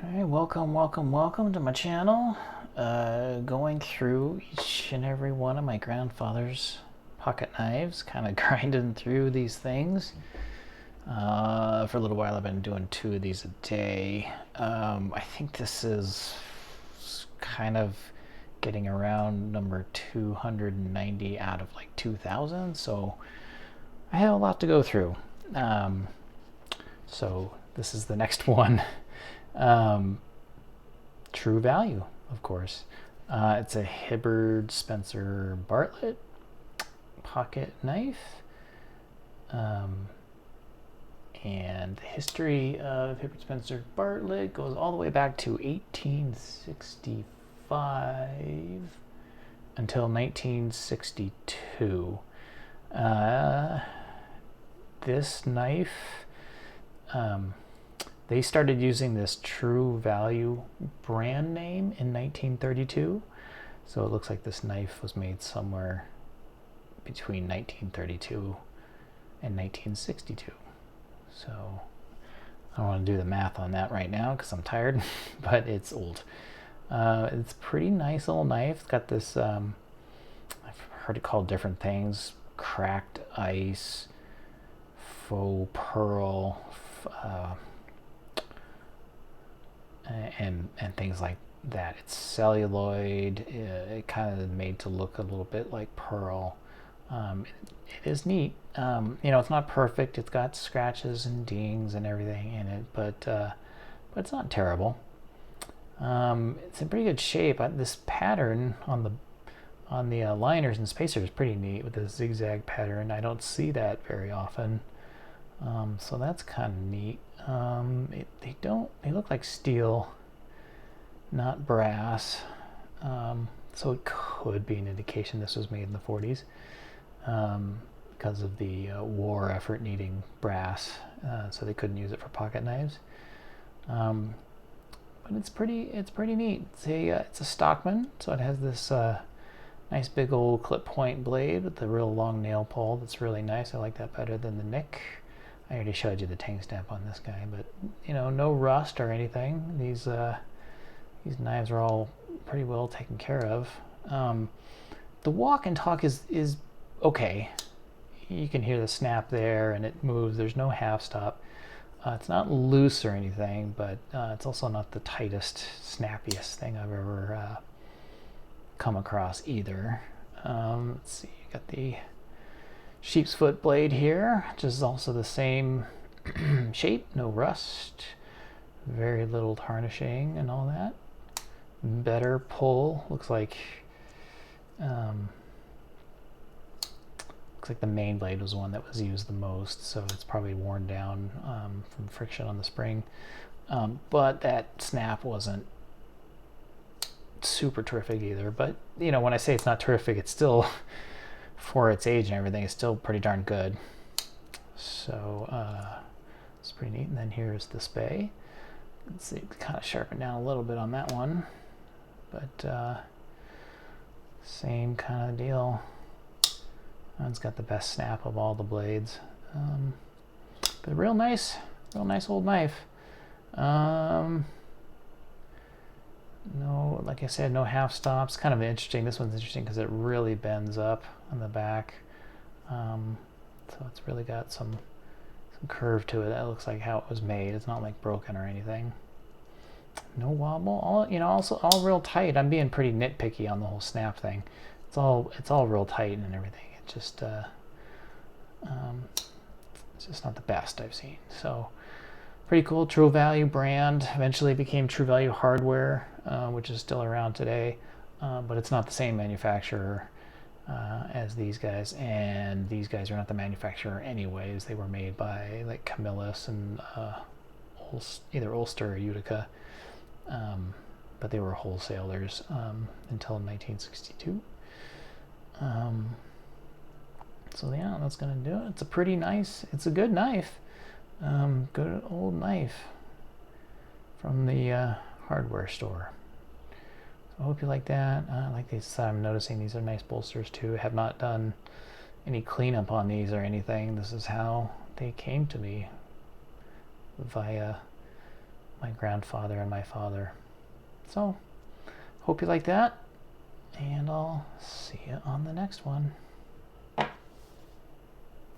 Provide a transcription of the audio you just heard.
Alright, welcome to my channel. Going through each and every one of my grandfather's pocket knives, kind of grinding through these things. For a little while I've been doing 2 of these a day. I think this is kind of getting around number 290 out of like 2,000, so I have a lot to go through. So this is the next one. True value, of course. It's a Hibbard Spencer Bartlett pocket knife. And the history of Hibbard Spencer Bartlett goes all the way back to 1865 until 1962. This knife, they started using this True Value brand name in 1932. So it looks like this knife was made somewhere between 1932 and 1962. So I don't want to do the math on that right now because I'm tired, but it's old. It's a pretty nice little knife. It's got this, I've heard it called different things: cracked ice, faux pearl, and things like that. It's celluloid. It kind of made to look a little bit like pearl. It is neat. It's not perfect. It's got scratches and dings and everything in it, but it's not terrible. It's in pretty good shape. This pattern on the liners and spacers is pretty neat with the zigzag pattern. I don't see that very often, so that's kind of neat. They look like steel, not brass, so it could be an indication this was made in the 40s. Because of the war effort needing brass, so they couldn't use it for pocket knives. But it's pretty neat. It's a Stockman, so it has this nice big old clip point blade with the real long nail pull. That's really nice. I like that better than the nick. I already showed you the tang stamp on this guy, but no rust or anything. These knives are all pretty well taken care of. The walk and talk is okay. You can hear the snap there, and it moves. There's no half stop. It's not loose or anything, but it's also not the tightest, snappiest thing I've ever come across either. Let's see, you got the sheep's foot blade here, which is also the same shape, no rust, very little tarnishing and all that. Better pull. Looks like the main blade was the one that was used the most, so it's probably worn down from friction on the spring. But that snap wasn't super terrific either. But when I say it's not terrific, it's still, for its age and everything, it's still pretty darn good. So it's pretty neat. And then here's the spay. Let's see, kind of sharpen down a little bit on that one, but same kind of deal. It's got the best snap of all the blades, but real nice old knife. No, like I said, no half stops. Kind of interesting. This one's interesting because it really bends up on the back, so it's really got some curve to it. That looks like how it was made. It's not like broken or anything. No wobble. All real tight. I'm being pretty nitpicky on the whole snap thing. It's all real tight and everything. It's just not the best I've seen. So pretty cool. True Value brand eventually became True Value Hardware, which is still around today, but it's not the same manufacturer as these guys, and these guys are not the manufacturer anyways. They were made by like Camillus and either Ulster or Utica, but they were wholesalers until 1962. So yeah, that's gonna do it. It's a good knife. Good old knife from the hardware store. So I hope you like that. Like these, I'm noticing these are nice bolsters too. I have not done any cleanup on these or anything. This is how they came to me, via my grandfather and my father. So, hope you like that, and I'll see you on the next one.